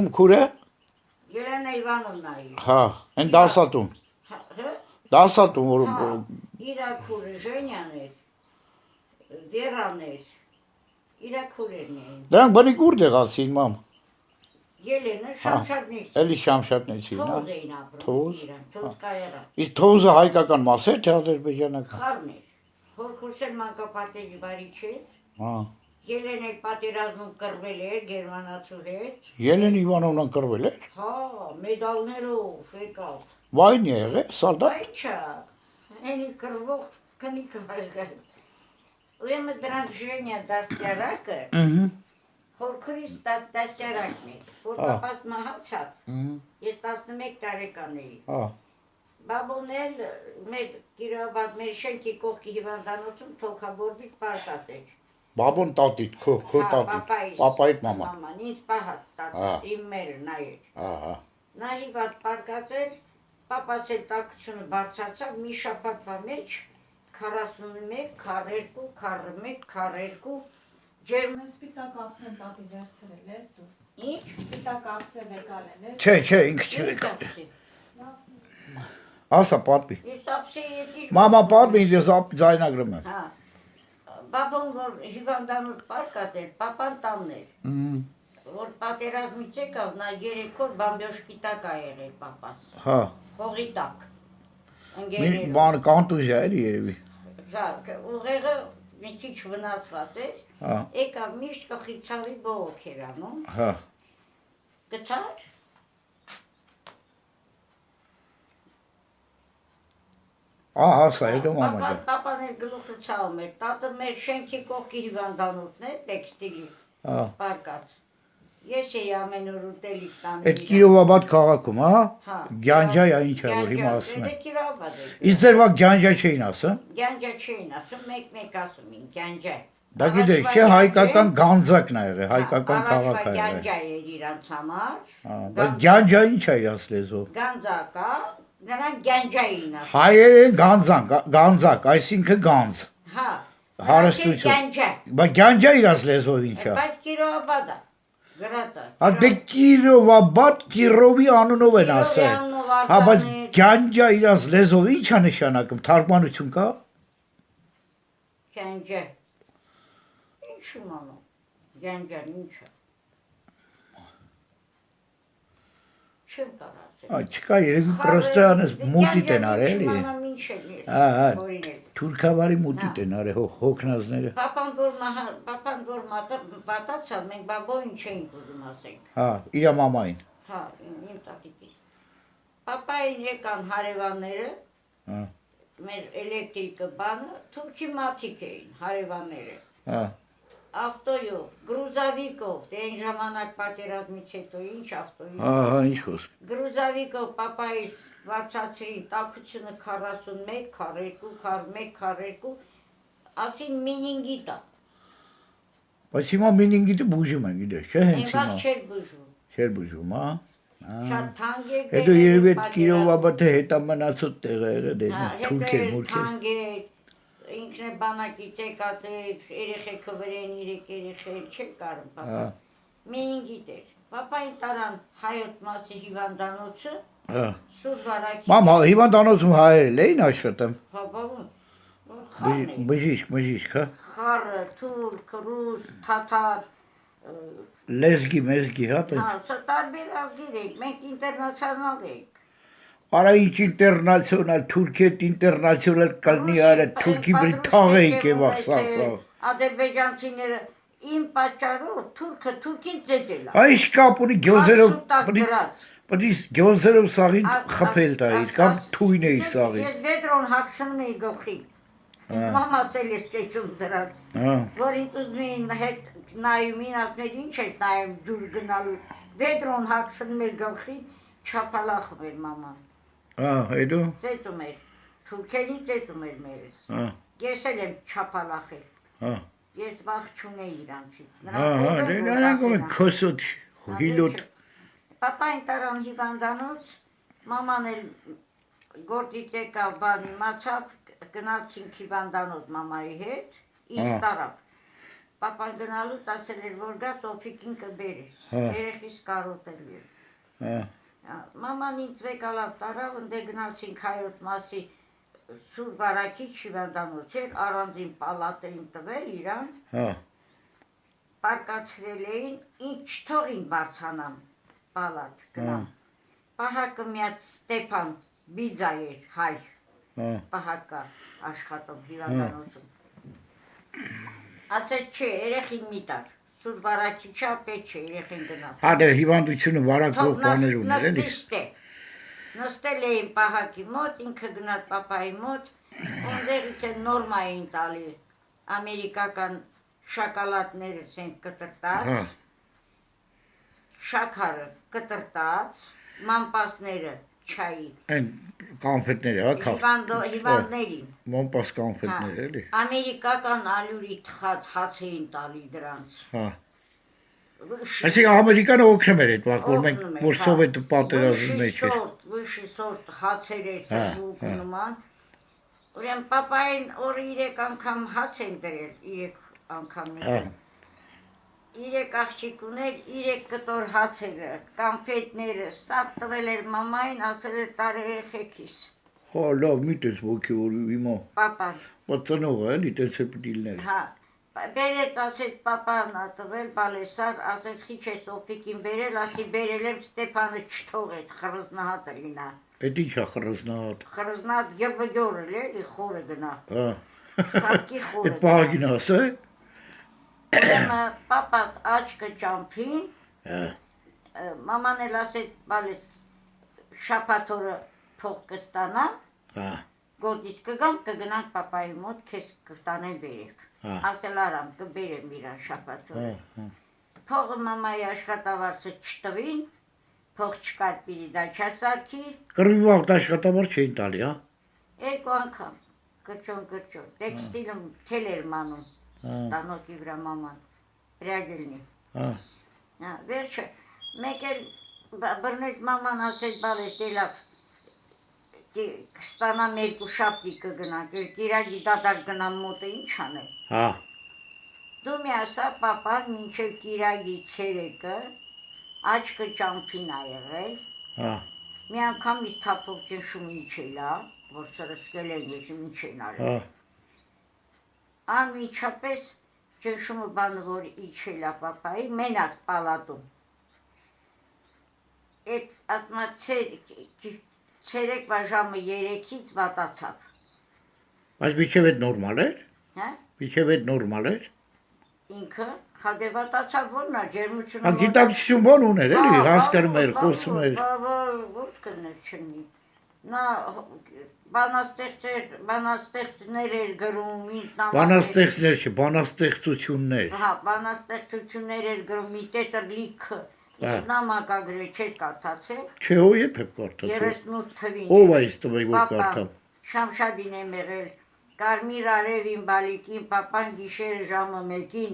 Քուրը։ Ելենա Իվանովնայի։ Հա, այն դասատուն։ Հա։ Դասատուն որ Իրա քուրը Ժենյան էր։ Վերան էր։ Իրա քուրերն էին։ Դրանք բնիկ ուր դեղացին մամ։ Ելենը Շամշադնից։ Էլի Շամշադնից, հա։ Թոզ էին ապրում իրան, Թոզ կայարա։ Իսկ Թոզը հայկական մաս է թե ադրբեջանական։ Խառն էր։ Հորքուսել մանկապարտեզի վարիչ էր։ Հա։ Ելեն էր պատերազմում կռվել էր գերմանացու հետ։ Ելեն Իվանովնան կռվել էր։ Հա, մեդալներով եկավ։ Վայն է եղել, սալդատ։ Այ չա։ Էնի կռվող քնիկ վայրը։ Ուրեմն դրանք Ժենյա դաստիարակը։ Հորքուրիս դաստիարակն է, որ պապաս մահացավ։ Ես 11 տարեկան էի։ Հա։ Բաբոն էլ մեր Կիրովաբադ մեր շենքի կողքի հիվանդանոցում թոքաբորբիկ պարտած էր։ Բաբոն տատիտ, քո տատիտ, պապայիդ մամա։ Մաման, ինձ պահած տատիտ, իմ մերը նայեր։ Ահա։ Նա հիվատ պարկած էր, պապաս էլ տակությունը բարձրացավ, մի շաբաթվա մեջ 41, 42, 41, 42 ջերմ Սպիտակ ափսեն տատի վերցրել ես դու։ Ինչ? Սպիտակ ափսե վեկալ են ես։ Չէ, ինքը չվեկա։ Ասա պատմի։ Ես ապսի եդի։ Մամա պատմի, ես ձայնագրում եմ։ Հա։ Բաբոն որ հիվանդանոց պարկած էր, պապան տանն էր։ Որ պատերազմից եկավ, նա 3 օր բամբյոշկի տակ ա եղել պապաս։ Հա։ Հողի տակ։ Բան կանտուժա էլի երևի։ Ժարկ, ուղեղը մի քիչ վնասված էր։ Հա։ Եկավ միշտ կխիցավի բողոք էր անում։ Հա։ Գտար։ Ահա, սա հետո մամա ջան։ Պապան էլ գլուխը ցավում էր։ Տատը մեր շենքի կողքի հիվանդանոցն է, տեքստիլի։ Հա։ Պարկած։ Ես էի ամեն օր ուտելիք տանում։ Այդ Կիրովաբադ քաղաքում, հա։ Հա։ Գյանջայա ինչ է որ հիմա ասում են։ Կիրովաբադ է։ Իսկ ձեր վա գյանջա չէին ասում։ Գյանջա չէին ասում, մեկ ասում են գյանջա։ Դա գիտես, չէ հայկական գանձակն ա եղել, հայկական քաղաք ա եղել։ Գյանջա էր իրանց համար։ Հա, բայց գյանջա ինչ է իրաց լեզվով։ Գանձակա, նրանք գյանջա էին ասում։ Հայերեն գանձակ, այսինքն գանձ։ Հա։ Հարստություն։ Գյանջա։ Բայց գյանջա իրաց լեզվով ինչ է։ Բայց Կիրովաբադա։ Գրատա։ Հա դե Կիրովաբադ Կիրովի անունով են ասել։ Հա բայց գյանջա իրաց լեզվով ի՞նչ է նշանակում, թարգմանություն կա։ Գյանջա։ Ինչ անում։ Գյանջան ինչ է։ Չեմ կարասել։ Ա չկա երևի պրոստանես մուտիտ են արել էլի։ Ահա, թուրքավարի մուտիտ են արել հոգնածները։ Պապան որ պատացավ, մենք բաբոյին չէինք ուզում ասենք։ Հա, իրա մամային։ Հա, իմ տատիկին։ Պապային եկան հարևանները, Հա։ մեր էլեկտրիկը բանը, թուրքի մաթիկ էին հարևանները։ Հա։ Ավտոյով, գրուզավիկով, դե այն ժամանակ պատերազմից հետո ինչ ավտոյով։ Ահա, ինչ խոսք։ Գրուզավիկով պապայիս վարձացրին տաքությունը 41, 42, 41, 42, ասին մինինգի տա։ Բայց հիմա մինինգիտը բուժում են, գիտես, չէ՞ հենց հիմա։ Այնվաղ չէր բուժում։ Չէր բուժում, հա։ Շատ թանկ էր։ Հետո երևի այդ Կիրովաբադը հետա մնացած տեղ է եղել, դե թուրքեր, մուրքեր։ Թանկ էր, ինքն է բանակից եկած էր, երեխեքը վրեն 3 երեխել, չէր կարում պապա։ Մինինգիտ էր։ Պապային տարան հայոց մասի հիվանդանոցը, Հա։ Սուրբ Վարակի։ Մամ, հիվանդանոցում հայերել էին աշխատում։ Պապավուն։ Բժիշկ, հա։ Խառը, թուրք, ռուս, թաթար։ Լեզգի, մեզգի, հա։ Հա, սա տարբեր ազգեր ենք, մենք ինտերնացիոնալ ենք։ Արա ինչ ինտերնացիոնալ, Թուրքիետ ինտերնացիոնալ կլնի արա, Թուրքի բրի թաղեիք է վախսախ։ Ադրբեջանցիները իմ պատճառով թուրքին ծետել է։ Այս կապ ունի գյոզերով սաղին խփել տայիր, կամ թույն էի սաղին։ Ես վետրոն հագցնում էի գլխի։ Մամաս էլ էր ծեծում դրանց, որ ինձ ուզում էին հետ նայումին, ասում էր ինչ էր նայում ջուր գնալու, վետրոն հագցնում էր գլխի, չապալախում էր մաման։ Հետո։ Ծեծում էր, թուրքերին ծեծում էր մերս։ Ես էլ եմ չապալախել։ Ես վախ չունեի իրանցից։ Նրանք ում են քոսոտ, հիլոտ։ Պապային տարան հիվանդանոց, մաման էլ գործից եկավ բան իմացավ, գնացինք հիվանդանոց մամայի հետ, ինձ տարավ։ Պապան գնալուց ասել էր, որ գա Սոֆիկին կբերես, երեխիս կարոտելու էր։ Մաման ինձ վեկալավ տարավ, ընդե գնացինք հայոց մասի Սուր վարակիչ հիվանդանոց էր, առանձին պալատ էին տվել իրան, պարկացրել էին, ինձ չթողին բարձանամ պալատ գնամ։ Պահակը միած Ստեփան Բիձա էր հայ, պահակա աշխատում հիվանդանոցում։ Ասեց չէ, երեխին մի տար, Սուր վարակիչա պետք չէ, երեխին գնամ։ Հա դե հիվանդությունը վարակող բաներ ուներ էլի։ Նստել էին պահակի մոտ, ինքը գնաց պապայի մոտ, ունդերից են նորմա էին տալի, ամերիկական շակալատները սենք կտրտած, շաքարը կտրտած, մամպասները չայի։ Այն կոնֆետները, հիվանդներին։ Մամպաս կոնֆետները էլի։ Ամերիկական ալյուրի թխած հաց էին տալի դրանց։ Այսինքն Ամերիկանը օգնում էր այդ վաղ, որ մենք որ սովետը պատերազմի մեջ էր։ Վիշի սորտ հացեր էր սրբուկ նման։ Ուրեմն պապային օրը 3 անգամ հաց են դրել, 3 անգամներ։ 3 աղջիկ ուներ, 3 կտոր հացերը, կոնֆետները, սաղ տվել էր մամային, ասել էր տար երեխեքիս։ Հա, լավ, մի տես ոգևորի հիմա։ Պապան։ Պատանող էլի, տես է պիտի լինել։ Հա։ Բերեց, ասեց պապան տվել, բալեսար, ասեց խիչ է Սոֆիկին բերել, ասի բերել եմ Ստեփանը չթողեց, խրզնահատը լինա։ Էդ ի՞նչ է խրզնահատ։ Խրզնահատ գեբգյոր էլ էլի, խորը գնա։ Սատկի խորը։ Էդ պահագին ասե։ Ուրեմն պապաս աչքը ճամփին, մաման էլ ասեց, բալես շաբաթ օրը փող կստանա, գործից կգամ, կգնանք պապայի մոտ, քեզ կտանեն վերև։ Ասել արամ, կբերեմ իրան շաբաթ օրը։ Փողը մամայի աշխատավարձը չտվին, փող չկար պիրիդաչա սարքի։ Կռվի վաղ աշխատավարձ չէին տալի, հա։ 2 անգամ, կրճոն, տեքստիլում թել էր մանում, ստանոկի վրա մաման, պրյագելնի։ Վերջը, մեկ էլ բռնեց մաման ասել բալես դե լավ, կստանամ 2 շաբթի կգնանք, կիրագի դադար գնամ մոտը ինչ անեմ։ Դու մի ասա պապան մինչև կիրագի ցերեկը աչքը ճամփին ա եղել։ Մի անգամ իս թափով ճնշում իջելա, որ սրսկել են ես ինչ են արել։ Անմիջապես ճնշումը բանը որ իջելա պապայի մենակ պալատում։ Այդ ասմացել Ցերեկվա ժամը 3-ից վատացավ։ Բայց միջև այդ նորմալ էր։ Հա։ Միջև այդ նորմալ էր։ Ինքը հադե վատացավ ո՞րն է ջերմությունը։ Հա գիտակցություն բան ուներ էլի, հասկանում էր, խոսում էր։ Ոչ կներ չնի։ Նա բանաստեղծներ էր գրում, բանաստեղծներ չէ, բանաստեղծություններ։ Հա, բանաստեղծություններ էր գրում, մի տետր լիքը։ Ես նամակագրել չէր կարդացել։ Չէ, ո երբ կարդացել։ 38 թվին։ Ով է այս տվի որ կարդամ։ Շամշադին եմ եղել։ Կարմիր արևին բալիկին, պապան գիշերը ժամը 1-ին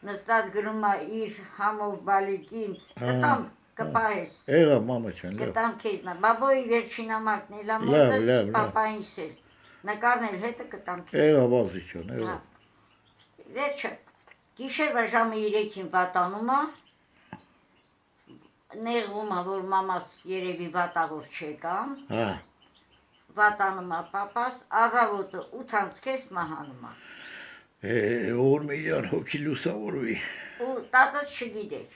նստած գրում է իր համով բալիկին, կտամ կպահես։ Եղա մամա ջան, լավ։ Կտամ քեզնա։ Բաբոյի վերջին նամակն էլ ամոթս պապայինս էր։ Նկարն էլ հետը կտամ քեզ։ Եղա բազի ջան, եղա։ Վերջը գիշերվա ժամը 3-ին վատանում է։ Նեղվում է, որ մամաս երևի վատավոր չեկան։ Հա։ Վատանում է պապաս, առավոտը 8-ից քեզ մահանում է։ Որ մի իրան հոգի լուսավորվի։ Ու տատս չգիտեր։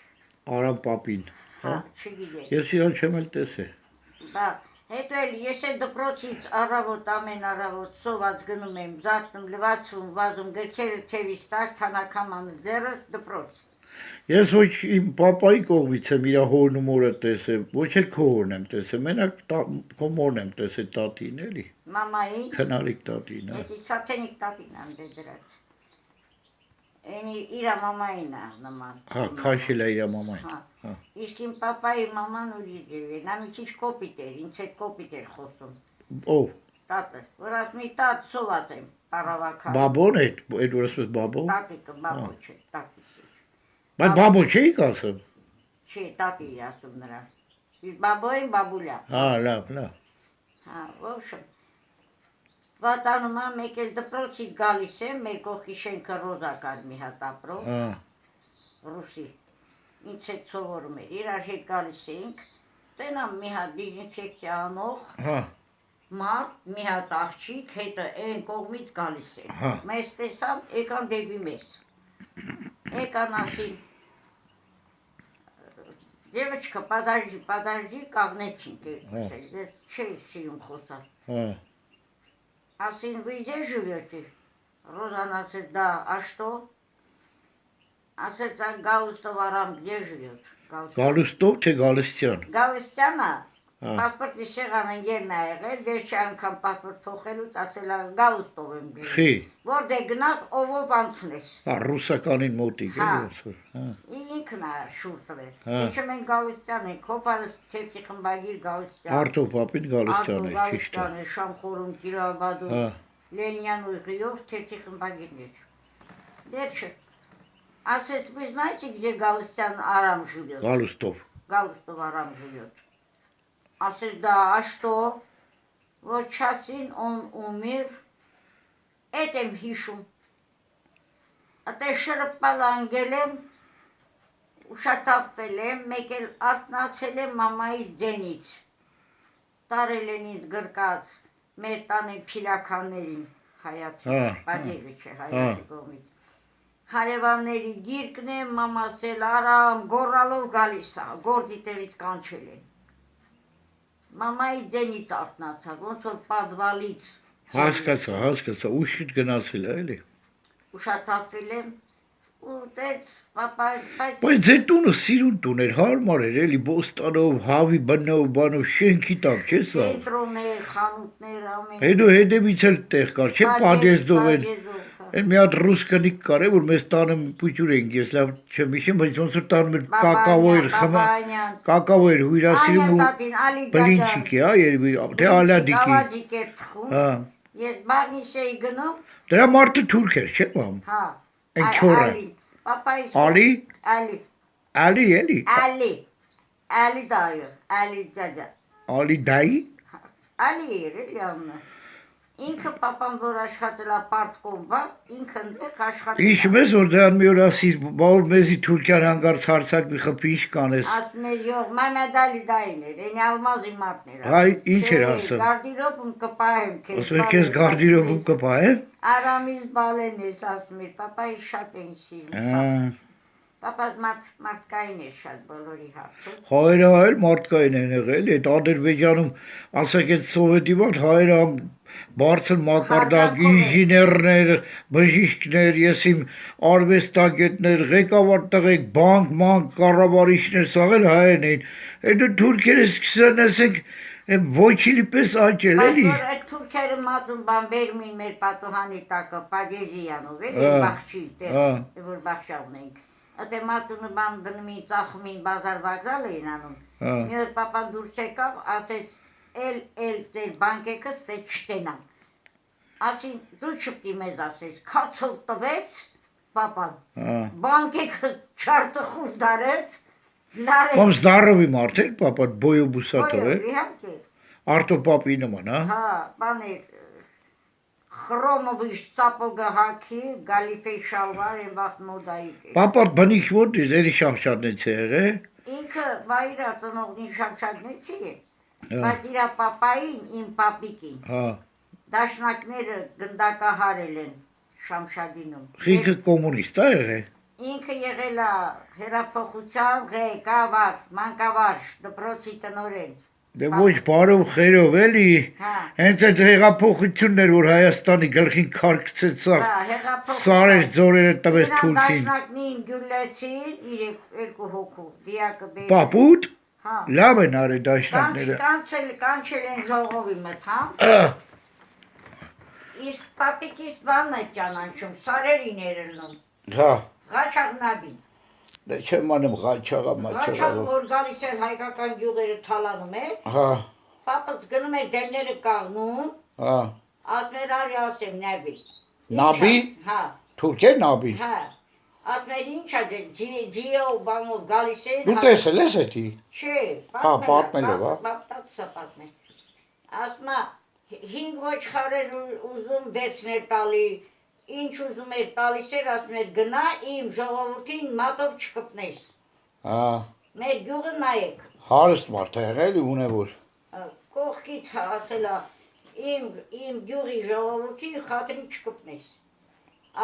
Արամ պապին։ Հա, չգիտեր։ Ես իրան չեմ էլ տեսել։ Բա, հետո էլ ես էլ դպրոցից առավոտ ամեն առավոտ սոված գնում եմ, զարթնում, լվացվում, վազում, գրքերը թևից տակ, թանաքամանը ձեռս դպրոց։ Ես ոչ իմ պապայի կողմից եմ իր հորն ու մորը տեսել, ոչ էլ քո հորն եմ տեսել, մենակ քո մորն եմ տեսել տատին էլի։ Մամայի։ Քնարիկ տատին, հա։ Էդի սաթենիկ տատին ան դրած։ Էնի իր մամային է նման։ Հա, քաշել է իր մամային։ Հա։ Իսկ իմ պապայի մաման ուրիշ է, նա մի քիչ կոպիտ էր, ինձ հետ կոպիտ էր խոսում։ Ով։ Տատը, որ ասում տատ սոված եմ, պարավակա։ Բաբոն է, այդ որ ասում բաբո։ Տատիկը բաբո չէ, տատիս է։ Բայց բաբո չէի ասում։ Չէ, տատի ասում նրան։ Իսկ բաբոյին բաբուլա։ Հա, լավ, լավ։ Հա, ոչմ։ Վատանում եմ, մեկ էլ դպրոցից գալիս եմ, մեր կողքի շենքը Ռոզա կար մի հատ ապրող, ռուսի, ինձ հետ սովորում էր, իրար հետ գալիս էինք, տենամ մի հատ դիզինֆեկցիա անող, մարդ, մի հատ աղջիկ, հետը այն կողմից գալիս են, մեզ տեսան, եկան դեպի մեզ, եկան ասին, девочка, подожди, կաղնեցինք, չէի սիրում խոսալ, ասին, вы где живете? Розан ասեց, да, а что? Ասեց, Գալուստով արամ, где живет? Գալուստով թե Գալստյան։ Գալստյանը, պասպորտի շեղան ընգերն ա եղել, վերջի անգամ պասպորտ փոխելուց ասել ա Գալուստով եմ գնում։ Խի։ Որտեղ գնաս, ովով անցնես։ Ռուսականին մոտիկ է ոնց։ Ինքն ա շուր տվել։ Ինչը մենք Գալստյան ենք, հոպարը թերթի խմբագիր Գալստյան։ Արտո պապին Գալստյան է, ճիշտ է։ Գալստյան է, Շամխորում, Կիրովաբադում, Լենինյան ուղիով թերթի խմբագիրներ։ Վերջը, ասեց, вы знаете, где Галустян Арам живет? Գալուստով։ Галустов Арам живет. Ասեց, да, а что? Вот сейчас он умер, это եմ հիշում։ Ատե շրպալ անգել եմ, ուշաթափվել եմ, մեկ էլ արթնացել եմ մամայից ձենից։ Տարել են ինձ գրկած, մեր տանը փիլականներին, հայացի, բաջեգը չէ, հայացի կողմից։ Հարևանների գիրկն եմ, մամասել արամ, գորալով գալիս ա, գորդի տեղից կանչել են։ Մամայի ձենից արթնացա, ոնց որ պատվալից։ Հասկացա, ուշիտ գնացել է, էլի։ Ուշաթափվել եմ, ու տեց, պապա, Բայց ձեր տունը սիրուն տուն էր, հարմար էր, էլի, բոստանով, հավի բնով, բանով, շենքի տակ, չէ՞ սա։ կենտրոններ, խանութներ, ամեն։ Հետո հետևից էլ տեղ կար, չէ՞ Պադեզդով են։ Այն մի հատ ռուս կնիկ կար է, որ մեզ տանը պուճուր ենք, ես լավ չեմ հիշում, բայց ոնց որ տանում էր կակավո էր հույրասիրում ու բլինչիկ է, երևի, թե ալադիկի։ Գավաջիկ էր թխում, ես բաղնիշ էի գնում։ Դրա մարդը թուրք էր, չէ՞ բամ։ Հա, Այն քյորը։ Ալի։ Ալի էլի։ Ալի դայը, Ալի ջաջա։ Ալի դայի։ Ալի էր էլի անունը։ Ինքը պապան, որ աշխատել է պարտկոմվա, ինքը ընդեղ աշխատել է։ Հիշում ես, որ դրան մի օր ասիր, բավոր մեզի Թուրքյան հանգարց հարցակ մի խփի ինչ կանես։ Ասում էր, յող, Մամեդալի դային էր, էնի ալմազի մարդն էր։ Հայ, ինչ էր ասում։ Գարդիրոպում կպահեմ քեզ։ Ասում էր, քեզ գարդիրոպում կպահեմ։ Արամից բալեն ես, ասում էր, պապայի շատ են սիրում։ Պապաս մարդկային էր շատ բոլորի հարցում։ Հայերը այլ մարդկային են եղել, այդ Ադրբեջանում, ասեք այդ սովետի վատ հայերը բարձր մակարդակ, ինժեներներ, բժիշկներ, ես իմ արվեստագետներ, ղեկավար տղեկ, բանկ, կառավարիչներ, սաղ էլ հայերն էին։ Հետո թուրքերը սկսան ասենք ոչիլի պես աճել, էլի։ Բայց որ այդ թուրքերը մածուն բան բերում են մեր պատուհանի տակը, Պադեզիյանով, էլի, բախչի տեղ, որ բախշա ունենք։ Ատե մածունը բան դնում էին, ծախում էին, բազար վագզալ էին անում։ Մի օր պապան դուրս եկավ, ասեց, էլ դեր բանկեկս դե չտենամ։ Ասին, դու չպտի մեզ ասես, քացով տվեց, պապան, բանկեկը չարտխուր դարեց, Ոնց դարովի մարդ էր, պապա, բոյոբուսատով է։ Իհարկե։ Արտո պապի նման, հա։ Հա, բան էր, խրոմովի սապոգը հակի, գալիֆեի շալվար, են վաղտ մոդայիկ էր։ Պապա բնիկ որդից, էրի շամշադնեց է եղե։ Ինքը վայրա տնողնի շամշադնեցի է, բայց իրա պապային, իմ պապիկին, դաշնակները գնդակահարել են շամշադինում։ Խիքը կոմունիստ է եղե։ Ինքը եղել է հերափոխության ղեկավար, մանկավարժ, դպրոցի տնօրեն։ Դե ոչ բարով խերով էլի, հենց այդ հեղափոխությունն էր, որ Հայաստանի գլխին քարկցեց սարեր ձորերը տվեց թուրքին։ Դաշնակնին գյուլեցին, իր երկու հոգու, դիակը բերել։ Պապուտ, լավ են արել դաշնակները։ Կանչել են ժողովի մթամ, իսկ պապիկիս բանն է ճանաչում, սարերին էր ըլնում, Ղաչաղնաբին։ Դե չեմ անում Ղաչաղա, Ղաչաղ, որ գալիս էր հայկական գյուղերը թալանում էր, պապս գնում էր դեմները կաղնում, ասում էր արի ասեմ նաբի։ Նաբի։ Թուրք է նաբի։ Ասում էր ինչ ա ձիով բանով գալիս էր։ Դու տեսել ես էդի։ Չէ, պատմելով, պատմել։ Ասում է 5 ոչխարեր ուզում 6-ներ տալի, ինչ ուզում էր տալիս էր, ասում էր գնա իմ ժողովրդին մատով չկպնես։ Հա, Մեր գյուղը նայեք։ հարուստ մարդ է եղել ու ունևոր։ Կողքից ասելա իմ գյուղի ժողովրդին խատրի չկպնես։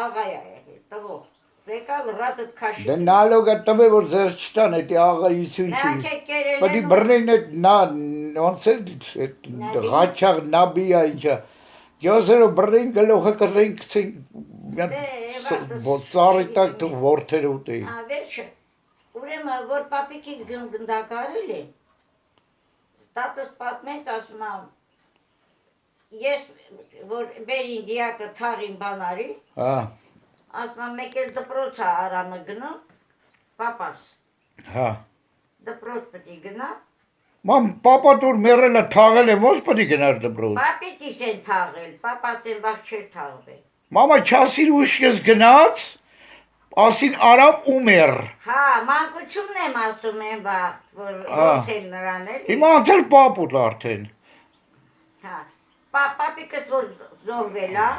Աղայ է եղել, տվող։ Եկալ ռատդ քաշի։ Դե նալոգը տվե որ ձեր չտան էդի աղայություն Նրանք չի։ է կերել Պետք է են բռնեն այդ նա ոնց է ղաչաղ նաբիա ինչա։ Յոսերո բռնեն գլուխը կրեն քցին ծառի տակ դու ворթեր ուտեի։ Վերջը, ուրեմն որ պապիկից գնդակարել են, տատս պատմեց ասում եմ, ես որ բերին դիակը թաղին բանարի, Հա, ասում եմ մեկ էլ դպրոց է Արամը գնում, պապաս, հա։ դպրոց պետք է գնա, Ման պապա դուր մեռելը թաղել է ոնց պետք է գնար դպրոց։ պապիկիս են թաղել, պապաս են վաղ չէր թաղվել։ Մամա չասիր ուշքես գնաց, ասին Արամ ու մեռ։ Հա, մանկությունն եմ ասում են վաղ, որ ոնց են նրան էլի։ Հիմա անցել պապուտ արդեն։ Հա, պապիկս որ զոհվել է,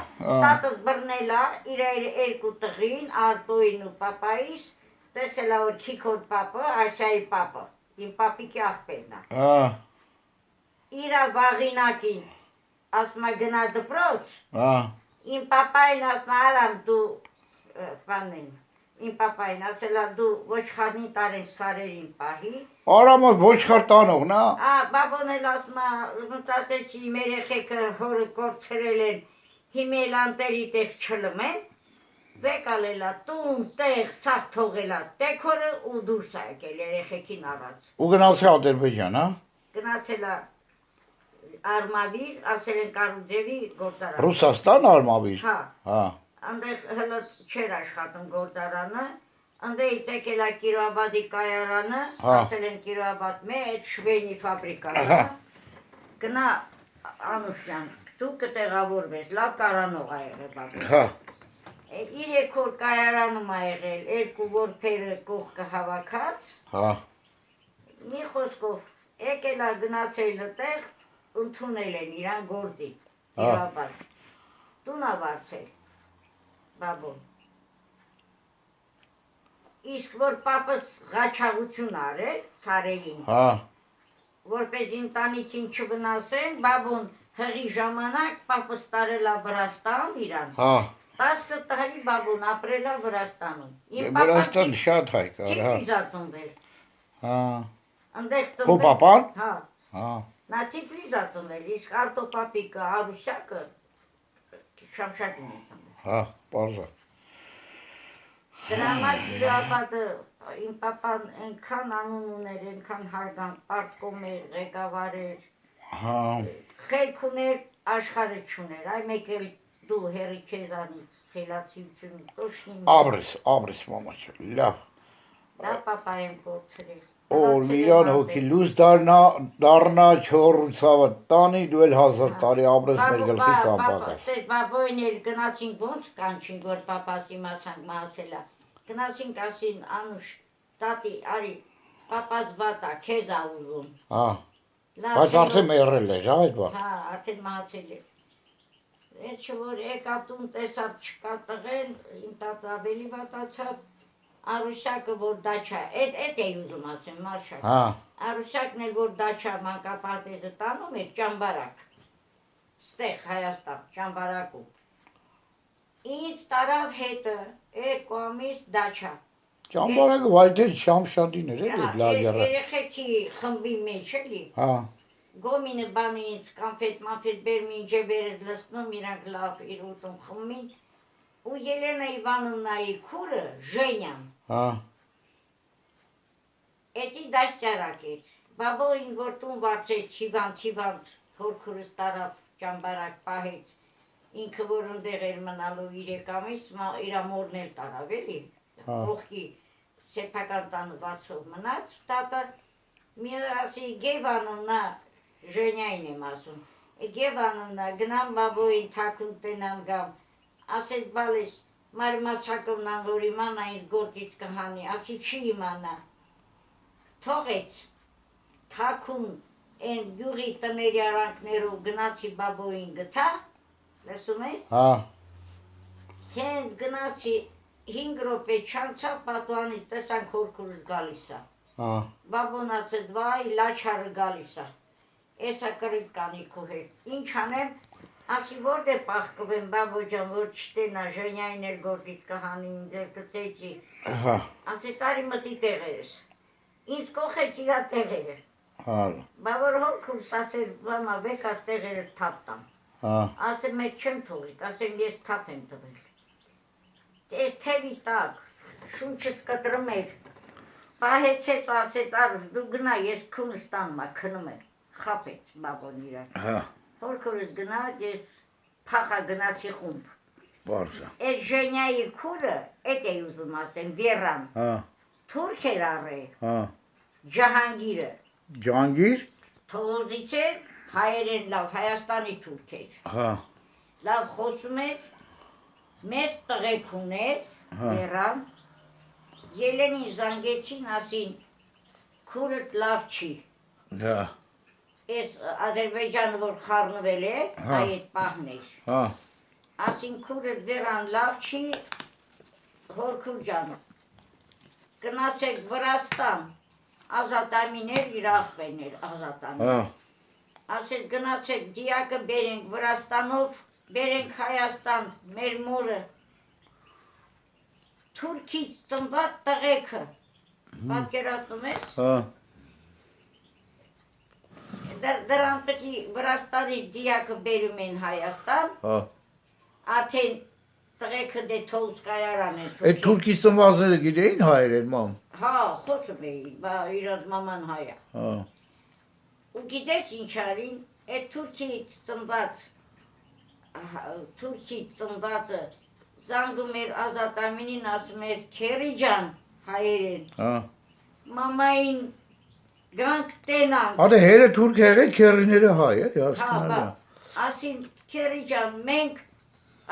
տատս բռնել է, իր երկու տղին, Արտոյին ու պապայիս, տեսել է որ քիքոտ պապը, Աշայի պապը, իմ պապիկի աղբերն է։ Հա, Իրա վաղինակին, ասում է գնա դպրոց, հա, իմ պապային ասում է Արամ դու, բանին, իմ պապային ասել է դու ոչխարնի տարեն սարերին պահի, Արամը ոչխար տանողն է։ բաբոն էլ ասում է, մտածեցի իմ երեխեքը հորը կորցրել են, հիմա էլ անտերի տեղ չլմեն, վեկալել է տուն, տեղ, սաղ թողել է տեքորը ու դուրս է եկել երեխեքին առած։ Ու գնացել Ադրբեջան, հա։ Գնացել է Արմավիր, ասել են Կարուձևի գործարան։ Ռուսաստան արմավիր։ Հա, Հա, այնտեղ հլը չէր աշխատում գործարանը, այնտեղից եկել է Կիրոաբադի կայարանը, ասել են Կիրոաբադ մեծ շվեյնի ֆաբրիկան, գնա Անուշյան, դու կտեղավորվես, լավ կարանող ա եղել բաբը։ հա, 3 օր կայարանում ա եղել, 2 որբերը կողքը հավաքած, հա, մի խոսքով եկել ա գնացել այդտեղ, ընդունել են իրան գործի, Կիրոաբադ, տուն ա վարձել, բաբոն։ Իսկ որ պապս ղաչաղություն արել ցարերին, հա, որպես ընտանիքին չվնասեն, բաբոն հղի ժամանակ պապս տարել ա Վրաստան իրան, հա։ 10 տարի բաբոն ապրել ա Վրաստանում։ Դե Վրաստան շատ հայկար, հա։ Թիֆլիզ ա ծնվել, Հա։ ընդեղ Քո ծնվել։ պապան։ Հա, Հա, նա Թիֆլիզ ա ծնվել, իսկ Արտո պապիկը, Արուսյակը Շամշադին է ծնվել։ հա, պարզա։ Դրա համար Կիրոաբադը իմ պապան այնքան անուն ուներ, այնքան հարգանք, պարտկոմ էր, ղեկավար էր, Հա, խելք ուներ, աշխարհը չուներ, այ մեկ էլ դու հերի քեզանից խելացիություն տոշնի։ Աբրես մամաչը, լավ։ Դա պապայեմ կորցրել։ Օր Միրան հոգի լույս դառնա չորուցավը տանի դու էլ 1000 տարի աբրես մեր գլխից անպատասխան։ Դե բաբոյն էլ գնացինք ոնց կանչին, որ պապաս իմացանք մահացել է։ Գնացինք ասին Անուշ, տատի, արի, պապաս վատա, քեզ ա ուզում։ Հա, բայց արդեն մեռել էր, հա, այդ բան։ Հա, արդեն մահացել է։ Այդ որ եկավ տուն տեսավ չկա տղեն, իմ տատը ավելի վատացավ, Արուսյակը որ դաչա, այդ էի ուզում ասեմ, Մարշակ։ Հա, Արուսյակն էլ որ դաչա մանկապարտեզը տանում էր ճամբարակ, ստեղ Հայաստան, ճամբարակում։ Ինձ տարավ հետը, 2 ամիս դաչա։ ճամբարակը վայտել Շամշադին էր էլի լագերը։ Երեխեքի խմբի մեջ էլի։ Հա, Գոմինը բանից կանֆետ մանֆետ բեր մինչև վերս լսնում իրանք լավ իր ուտում խմին ու Ելենա Իվանովնայի քուրը Ժենյան հա, էդի դաշճարակ էր բաբոին որ տուն վարձեց հիվանդ խորքուրս տարավ ճամբարակ պահեց ինքը որ ընդեղ էր մնալու 3 ամիս իրա մորն էլ տարավ էլի կողքի սեփական տանը վարձով մնաց տատը մի ասի Գևանովնա Ժենյային եմ ասում, Գևանովնա գնամ բաբոյին թաքուն տենամ գամ, ասեց բալես Մարմացակովնա որ իմանա ինձ գործից կհանի, ասի չի իմանա, թողեց թաքուն Են գյուղի տների արանքներով գնացի բաբոյին գտա, լսում ես, հենց գնացի 5 րոպե չանցա պատուանից տեսանք հորքուրս գալիս է, բաբոն ասեց վայ լաչարը գալիս է, էսա կրիտ կանի քո հետ, ինչ անեմ, ասի որդ է պախկվեմ բաբո ջան, որ չտենա ժենյային էլ գործից կհանի ինձ էլ կծեջի, ասի տարի մտի տեղերս, ինձ կողեց իրա տեղերը, բավոր հորքուրս ասել վամա վեկա տեղերը թապ տամ, ասեմ մեկ չեմ թողիկ, ասեմ ես թապ եմ տվել, Ես թևի տակ, շունչս կտրում էր, պահեց հետո ասեց արուս դու գնա ես քունս տանմա քնում եմ, խապեց բաբոն իրար, հորքորս գնաց ես փախա գնացի խումբ, այդ ժենյայի քուրը, էդ է ուզում ասեմ, Վերան, թուրք էր առե, Ջահանգիրը, Ջահանգիր, թողոզից էր, հայերեն լավ, Հայաստանի թուրք էր, լավ խոսում էր, մեծ տղեկ ուներ, Վերան, Ելենին զանգեցին, ասին, քուրդ լավ չի, ես Ադրբեջանը որ խառնվել է, այդ պահն էր, ասին քուրդ Վերան լավ չի, հորքուր ջան, գնացեք Վրաստան, Ազատամիներ իր աղբերներ, Ազատամիներ, ասեց գնացեք դիակը բերենք Վրաստանով, բերենք Հայաստան, մեր մորը, թուրքից ծնված տղեքը, պատկերացնում ես, դրան պտի Վրաստանի դիակը բերում են Հայաստան, արդեն տղեքը դե թոս կայարան են Այդ թուրքից ծնվածները գիտեին հայերեն մամ, հա, խոսում էին, իրաց մաման հայա, ու գիտես ինչ արին, այդ թուրքից ծնված Թուրքի ծնվածը զանգում էր Ազատամինին, ասում էր քերի ջան հայերեն, մամային գանք տենանք, Ադե հերը թուրք եղել, քերիները հայ է, հասկանալի է, ասին քերի ջան մենք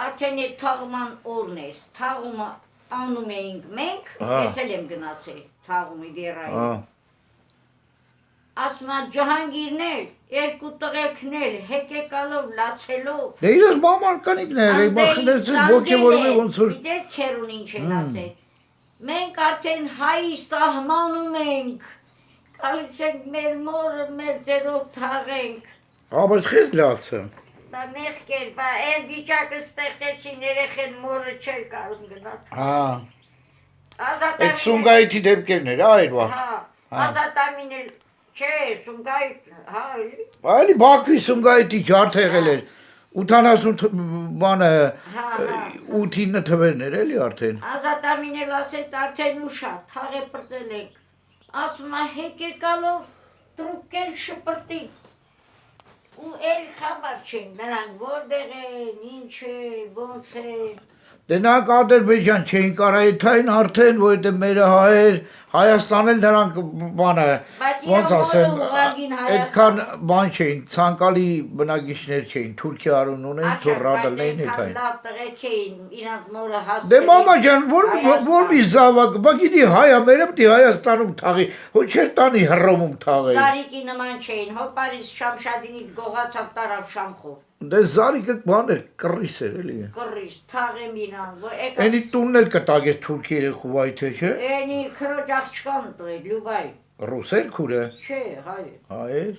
արդեն այդ թաղման օրն էր, թաղումը անում էինք մենք, ես էլ եմ գնացել թաղումի Վերային, ասում Ջահանգիրն էլ, երկու տղեկն էլ, հեկեկալով, լացելով, Դե իրաց մամանկանիկն եղել, մախնեցից ոգևորում է ոնց որ, Գիտես քերուն ինչ են ասել, մենք արդեն հայի սահմանում ենք, գալիս ենք մեր մորը, մեր ձերով թաղենք, բայց խես լացը, Դա մեղք էր, բա այն վիճակը ստեղծեցին երեխեն մորը չէր կարում գնալ, այդ Սումգայիթի դեպքերն էր, այր վաղ, Ազատամին էլ չէ, Սումգայիթ, հա, Այլի Բաքվի Սումգայիթի ջարդ եղել էր, 80 բանը, 8-9 թվերներ էլի արդեն, Ազատամին էլ ասեց արդեն ուշա, թաղ է պրծել ենք, ասում է հեկեկալով տրուկել շպրտին, ու էլ խաբար չեն, նրանք որտեղ են, ինչ են, ոնց են, Դե նրանք Ադրբեջան չէին կարայթային արդեն, որովհետև մեր հայեր, Հայաստան էլ նրանք բանը, ոնց ասեմ, այդքան բան չէին, ցանկալի բնակիչներ չէին, Թուրքիա արուն ունեն, ծոռադլներին հետային։ լավ տղեկ էին, իրանք մորը հասել Դե մամա ջան, որ մի զավակ, բա գիտի հայա, մերը պտի Հայաստանում թաղի, հո չէր տանի Հռոմում թաղեին։ Զարիկի նման չէին, հոպարից Շամշադինից գողացավ տարավ Շամխոր։ Դե Զարիկը բան էր, կռիս էր էլի։ Կռիս, թաղեմ իրան, Էնի տունն էլ կտագես Թուրքի երեխուվայի թե չէ։ Էնի քրոջ աղջկան տղեկ, Լյուբայ։ Ռուս էր քուրը։ Չէ, հայ։ Հայեր։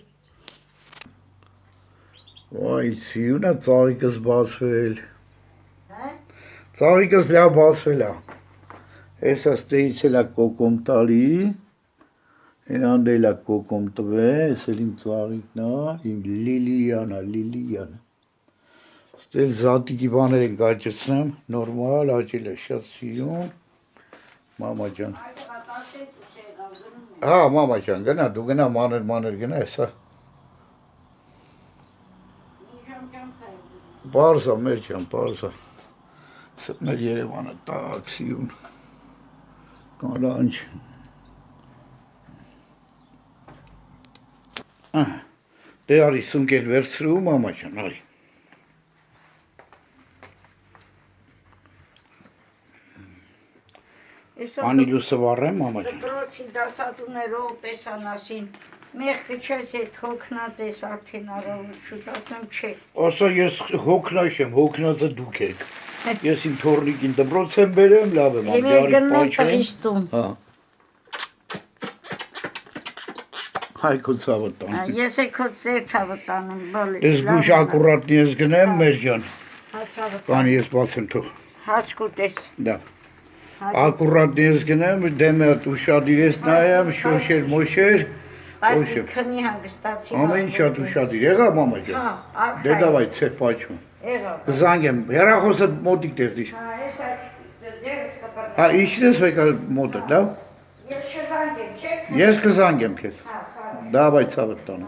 Վայ, սյունա ծաղիկս բացվել։ Հա։ Ծաղիկս լավ բացվել է։ Էսա ստեից էլ է կոկոմ տալի։ Էնան դել է կոկոմ տվե, էս էլ իմ ծաղիկն է, իմ լիլիան է։ Ստել զատիկի բաներ են գաճեցնեմ, նորմալ, աճել է, շատ սիրում։ Մամա ջան։ Հա, մամա ջան, գնա, դու գնա մանր գնա, էսա։ Պարզա, մեր ջան, պարզա։ Մեր Երևանը տակ սիրուն։ Կանանչ։ Դե արի սունկել վերցրու, մամա ջան, արի։ Անիլուսը վառեմ, մամա ջան։ Դրոցի դասատուներով տեսանասին Մեղքը չես այդ հոգնած ես արդեն առավոտ շուտ ասեմ չէ։ Ասա ես հոգնած եմ, հոգնածը դուք եք։ Ես իմ թորնիկին դպրոց եմ բերեմ, լավ եմ, Եվ ես գնամ տղիս տուն։ Հա։ Հայքո ցավը տան։ Ես եկո ձեր ցավը տանեմ, բալի։ Ես գուշ ակուրատնի ես գնեմ մեր ջան։ Հացավը Կան ես բացեմ թող։ հաց կուտես։ Դա։ Ակուրատնի ես գնեմ, դեմը ուշադիր ես նայեմ, շոշեր, մոշեր։ Բայց քնի հանգստացի։ Ամեն շատ ուշադիր եղա մամա ջան։ Հա, Դե դավայ ցե պաչում։ եղավ։ Կզանգեմ, հերախոսը մոտիկ տեղի։ Հա, ես ձերս կպրտ։ Հա, իջնես վեկա մոտը, լավ։ Ես շղանգեմ, չեք։ Ես կզանգեմ քեզ։ Հա, հա։ Դավայ ցավը տան։